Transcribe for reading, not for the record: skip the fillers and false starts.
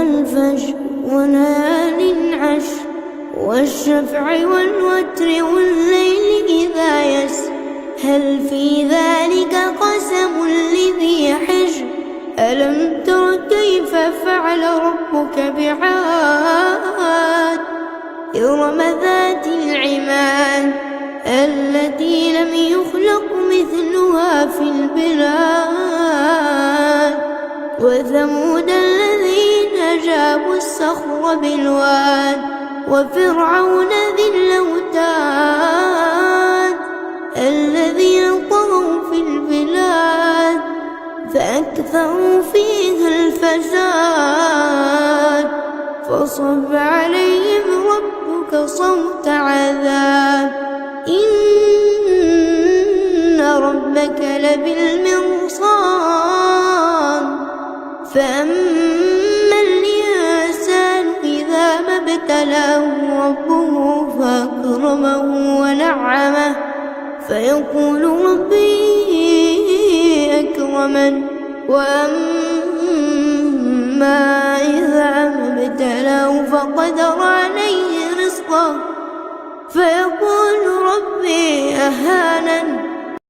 والفجر وليال عشر والشفع والوتر والليل إذا يسر هل في ذلك قسم لذي حجر ألم تر كيف فعل ربك بعاد إرم ذات العماد التي لم يخلق مثلها في البلاد وثمود الذين جابوا الصخر بالواد وفرعون ذي الأوتاد الذين طغوا في البلاد فأكثروا فيها الفساد فصب عليهم ربك صوت عذاب إن ربك لبالمرصاد فأما الإنسان إذا ما ابتلاه ربه فأكرمه ونعمه فيقول ربي أكرمن وأما إذا ما ابتلاه فقدر عليه رزقه فيقول ربي أهانن